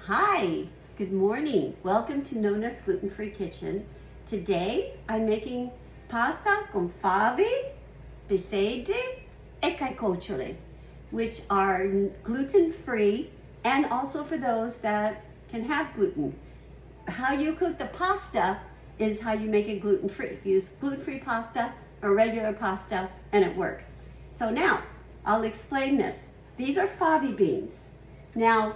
Hi, good morning. Welcome to Nona's Gluten-Free Kitchen. Today I'm making pasta con fave, pesce, e caicocciole, which are gluten-free and also for those that can have gluten. How you cook the pasta is how you make it gluten-free. Use gluten-free pasta or regular pasta and it works. So now I'll explain this. These are fave beans. Now,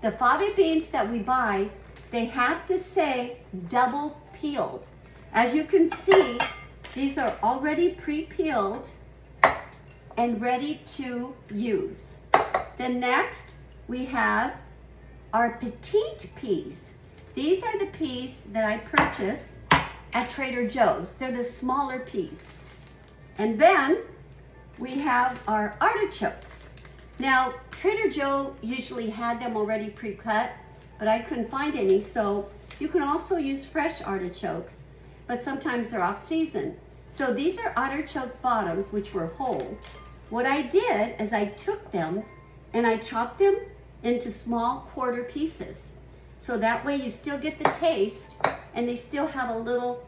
the fave beans that we buy, they have to say double peeled. As you can see, these are already pre-peeled and ready to use. Then next, we have our petite peas. These are the peas that I purchased at Trader Joe's. They're the smaller peas. And then we have our artichokes. Now, Trader Joe usually had them already pre-cut, but I couldn't find any, so you can also use fresh artichokes, but sometimes they're off season. So these are artichoke bottoms, which were whole. What I did is I took them and I chopped them into small quarter pieces. So that way you still get the taste and they still have a little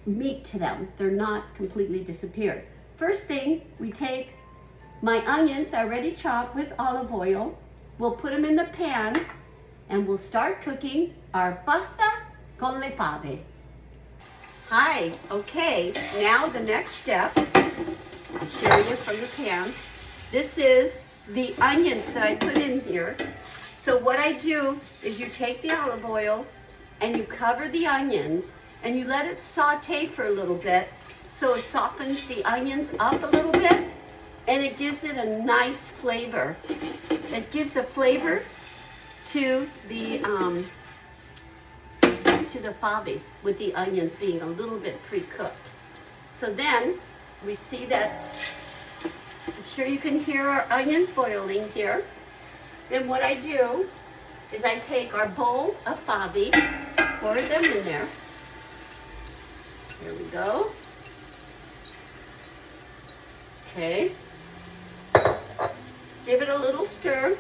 meat to them. They're not completely disappeared. First thing, we take my onions already chopped with olive oil. We'll put them in the pan and we'll start cooking our pasta con le fave. Hi, okay, now the next step, I'll show you from the pan. This is the onions that I put in here. So what I do is you take the olive oil and you cover the onions and you let it saute for a little bit so it softens the onions up a little bit. And it gives it a nice flavor. It gives a flavor to the faves with the onions being a little bit pre-cooked. So then we see that, I'm sure you can hear our onions boiling here. Then what I do is I take our bowl of fave, pour them in there. Here we go. Okay. Give it a little stir.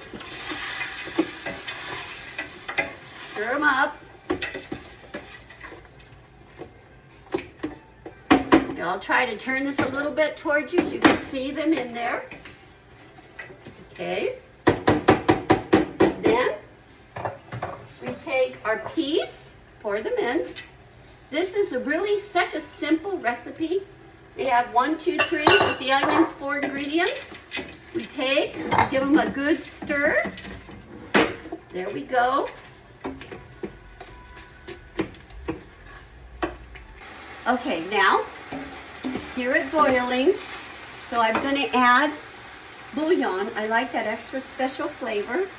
Stir them up. Now I'll try to turn this a little bit towards you so you can see them in there. Okay. Then we take our peas, pour them in. This is really such a simple recipe. We have 1, 2, 3 with the onions, 4 ingredients. We take, give them a good stir. There we go. Okay, now, hear it boiling. So I'm gonna add bouillon. I like that extra special flavor.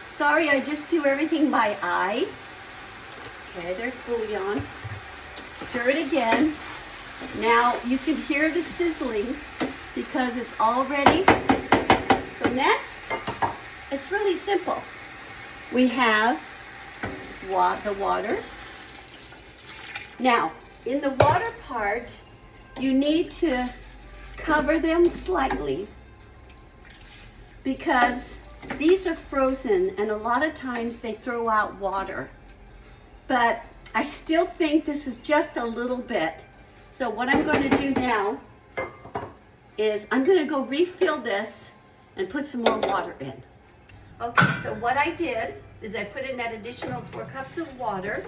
Sorry, I just do everything by eye. Okay, there's bouillon. Stir it again. Now, you can hear the sizzling because it's all ready. So next, it's really simple. We have the water. Now, in the water part, you need to cover them slightly because these are frozen and a lot of times they throw out water. But I still think this is just a little bit. So what I'm going to do now is I'm going to go refill this and put some more water in. Okay, so what I did is I put in that additional 4 cups of water.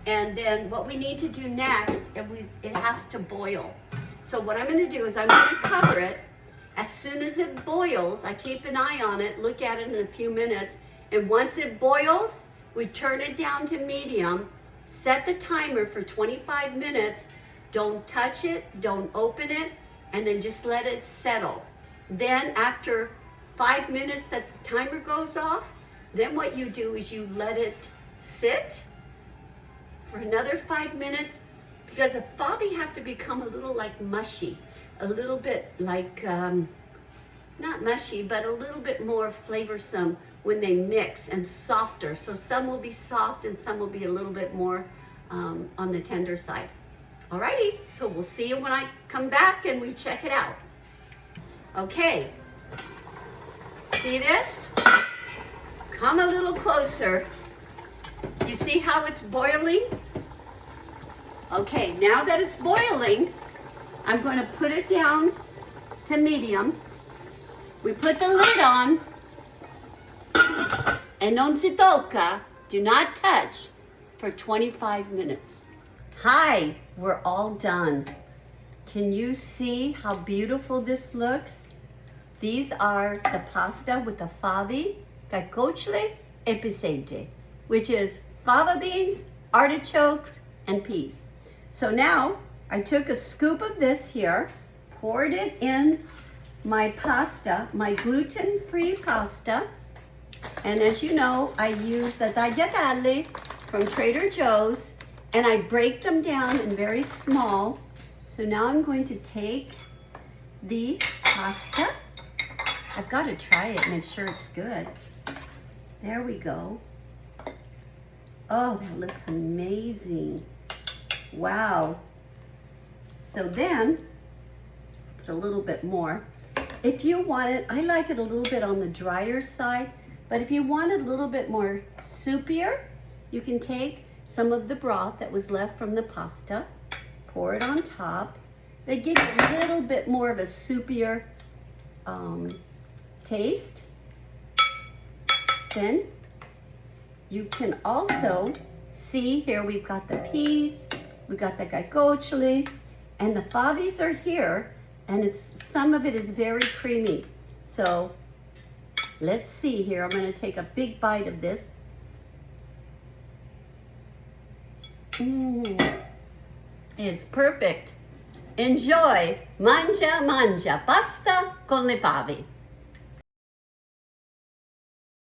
And then what we need to do next, it has to boil. So what I'm going to do is I'm going to cover it. As soon as it boils, I keep an eye on it, look at it in a few minutes. And once it boils, we turn it down to medium, set the timer for 25 minutes. Don't touch it, don't open it, and then just let it settle. Then after 5 minutes that the timer goes off, then what you do is you let it sit for another 5 minutes because the fave have to become a little like mushy, a little bit like, not mushy, but a little bit more flavorsome when they mix and softer. So some will be soft and some will be a little bit more on the tender side. Alrighty, so we'll see you when I come back and we check it out. Okay, see this? come a little closer. You see how it's boiling? Okay, now that it's boiling, I'm going to put it down to medium. We put the lid on, and non si tocca, do not touch, for 25 minutes. Hi, we're all done. Can you see how beautiful this looks? These are the pasta with the fave, carcocciole, e piselli, which is fava beans, artichokes, and peas. So now I took a scoop of this here, poured it in my pasta, my gluten-free pasta. And as you know, I use the tagliatelle from Trader Joe's, and I break them down in very small. So now I'm going to take the pasta. I've got to try it, make sure it's good. There we go. Oh, that looks amazing. Wow. So then, put a little bit more. If you want it, I like it a little bit on the drier side, but if you want it a little bit more soupier, you can take some of the broth that was left from the pasta, pour it on top. They give you a little bit more of a soupier taste. Then you can also see here we've got the peas, we've got the carcocciole, and the faves are here, and some of it is very creamy. So let's see here. I'm going to take a big bite of this. It's perfect. Enjoy. Mangia, mangia. Pasta con le fave.